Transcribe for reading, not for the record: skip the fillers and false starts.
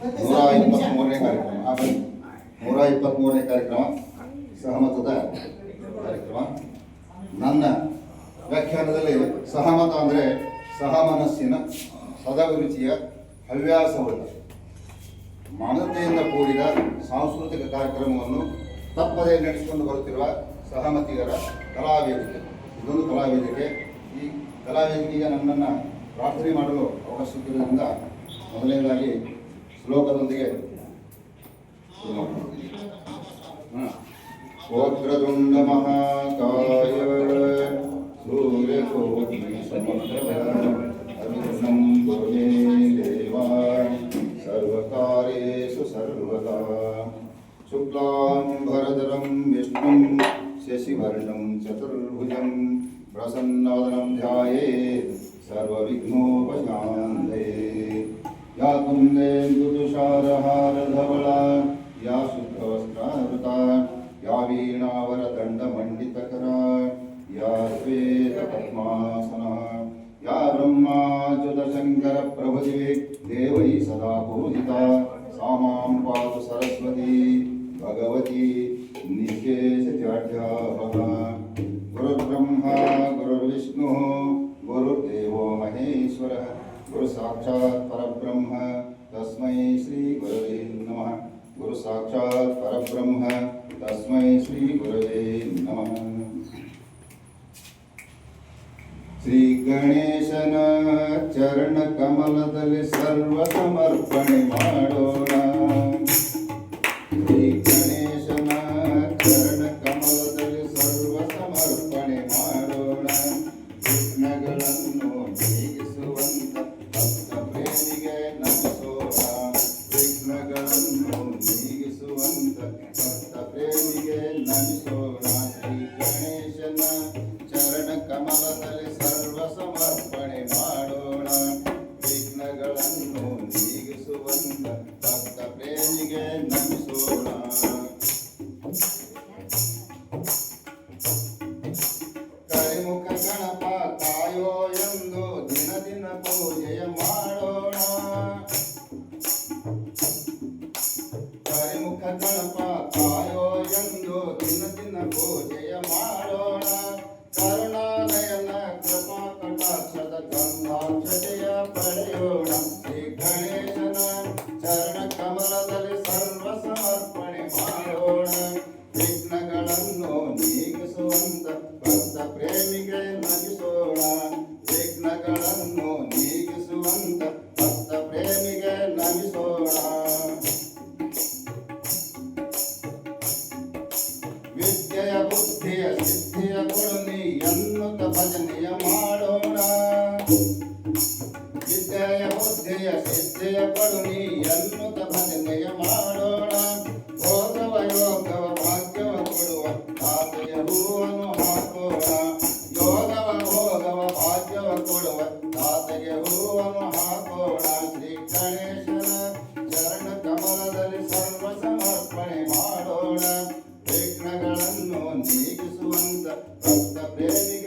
123ನೇ ಕಾರ್ಯಕ್ರಮ 123ನೇ ಕಾರ್ಯಕ್ರಮ ಸಹಮತದ ಕಾರ್ಯಕ್ರಮ. ನನ್ನ ವ್ಯಾಖ್ಯಾನದಲ್ಲಿ ಸಹಮತ ಅಂದರೆ ಸಹಮನಸ್ಸಿನ ಸದಭಿರುಚಿಯ ಹವ್ಯಾಸವುಳ್ಳ ಮಾನವತೆಯಿಂದ ಕೂಡಿದ ಸಾಂಸ್ಕೃತಿಕ ಕಾರ್ಯಕ್ರಮವನ್ನು ತಪ್ಪದೇ ನಡೆಸಿಕೊಂಡು ಬರುತ್ತಿರುವ ಸಹಮತಿಗರ ಕಲಾವೇದಿಕೆ. ಇದೊಂದು ಕಲಾವೇದಿಕೆ. ಈ ಕಲಾವೇದಿಕೆಗೆ ನನ್ನನ್ನು ಪ್ರಾರ್ಥನೆ ಮಾಡಲು ಅವಕಾಶ ಸಿಕ್ಕಿರುವುದರಿಂದ ಮೊದಲನೇದಾಗಿ ಶ್ಲೋಕದೊಂದಿಗೆ ವಕ್ರತುಂಡ ಮಹಾಕಾಯ ಸೂರ್ಯಕೋಟಿ ಸಮಪ್ರಭ ದೇವಾ ಸರ್ವಕಾರ್ಯೇಷು ಸರ್ವದಾ ಶುಕ್ಲಾಂಬರಧರಂ ವಿಷ್ಣುಂ ಶಶಿವರ್ಣಂ ಚತುರ್ಭುಜಂ ಪ್ರಸನ್ನವದನಂ ಧ್ಯಾಯೇತ್ ಸರ್ವವಿಘ್ನೋಪಶಾಂತಯೇ. ಯಾ ಕುಂದೇಂದುತುಷಾರಹಾರಧವಳಾ ಯಾ ಶುದ್ಧವಸ್ತ್ರಾವೃತಾ ಯಾ ವೀಣಾವರದಂಡಮಂಡಿತಕರಾ ಯಾ ಶ್ವೇತಪದ್ಮಾಸನಾ ಯಾ ಬ್ರಹ್ಮಾಚ್ಯುತಶಂಕರ ಪ್ರಭುಜೇ ದೇವೈ ಸದಾ ಪೂಜಿತಾ सा मां पातु सरस्वती भगवती निकेशजाढ्याः. गुरुर्ब्रह्मा गुरुर्विष्णुः गुरुर्देवो महेश्वरः गुरुसाक्षात् परब्रह्म तस्मै श्री गुरवे नमः. गुरुसाक्षात् परब्रह्म तस्मै श्री गुरवे नमः. ಶ್ರೀ ಗಣೇಶನ ಚರಣ ಕಮಲದಲ್ಲಿ ಸರ್ವ ಸಮರ್ಪಣೆ ಮಾಡೋಣ. ಶ್ರೀ ಗಣೇಶನ ಚರಣ ಕಮಲದಲ್ಲಿ ಸರ್ವ ಸಮರ್ಪಣೆ ಮಾಡೋಣ. ವಿಘ್ನಗಳನ್ನು ನೀಗಿಸುವಂತ ಭಕ್ತ ಪ್ರೇಮಿಗೆ ನಮಿಸೋಣ. ವಿಘ್ನಗಳನ್ನು ನೀಗಿಸುವಂತ ಭಕ್ತ ಪ್ರೇಮಿಗೆ ನಮಿಸೋಣ. ಶ್ರೀ ಗಣೇಶನ ಚರಣ ಕಮಲದಲ್ಲಿ ಸರ್ವ ಸಮರ್ಪಣೆ ಮಾಡೋಣ. ವಿಘ್ನಗಳನ್ನು ನೀಗಿಸುವಂತ ಭಕ್ತ ಪ್ರೇಮಿಗೆ ನಮಿಸೋಣ. ಕರಿಮುಖ ಗಣಪ ಕಾಯೋ ಎಂದು ದಿನ ದಿನ ಪೂಜೆಯ ಮಾಡೋಣ. ಕರಿಮುಖ ಗಣಪ ಕಾಯೋ ಎಂದು ದಿನ ದಿನ ಪೂಜೆಯ ಮಾಡೋಣ. ಕರುಣಾಲಯನ ಕೃಪಾ ಕಟಾಕ್ಷದ ಗಂಧಾಕ್ಷತೆಯ ಪಡೆಯೋಣ. ಶ್ರೀ ಗಣೇಶನ ಚರಣ ಕಮಲದಲ್ಲಿ ಸರ್ವ ಸಮರ್ಪಣೆ ಮಾಡೋಣ. ವಿಘ್ನಗಳನ್ನು ನೀಗಿಸುವಂತ ಭಕ್ತ ಪ್ರೇಮಿಗೆ ನಗಿಸೋಣ. ವಿಘ್ನಗಳನ್ನು ನೀಗಿಸುವಂತ ಭಕ್ತ ಪ್ರೇಮಿಗೆ ನಗಿಸೋಣ. ವಿದ್ಯೆಯ ಬುದ್ಧಿಯ ಸಿದ್ಧಿಯ ಕೊಡುನಿ ಎನ್ನುತ್ತ ಭಜನೆಯ ಮಾಡೋಣ. ವಿದ್ಯೆಯ ಬುದ್ಧಿಯ ಸಿದ್ಧಿಯ ಕೊಡುನಿ ಎನ್ನುತ್ತ ಭಜನೆಯ ಮಾಡೋಣ. ಭೋಗವ ಯೋಗವ ಭಾಗ್ಯವ ಕೊಡುವ ತಾತೆಯ ಹೂವನ್ನು ಹಾಕೋಣ. ಯೋಗವ ಭೋಗವ ಭಾಗ್ಯವ ಕೊಡುವ ತಾತೆಗೆ ಹೂವನ್ನು ಹಾಕೋಣ. ಶ್ರೀ ಗಣೇಶನ ಚರಣ ಕಮಲದಲ್ಲಿ ಸರ್ವ ಸಮರ್ಪಣೆ ಮಾಡೋಣ. ವಿಘ್ನಗಳನ್ನು ನೀಗಿಸುವಂತ ಭಕ್ತ ಪ್ರೇಮಿ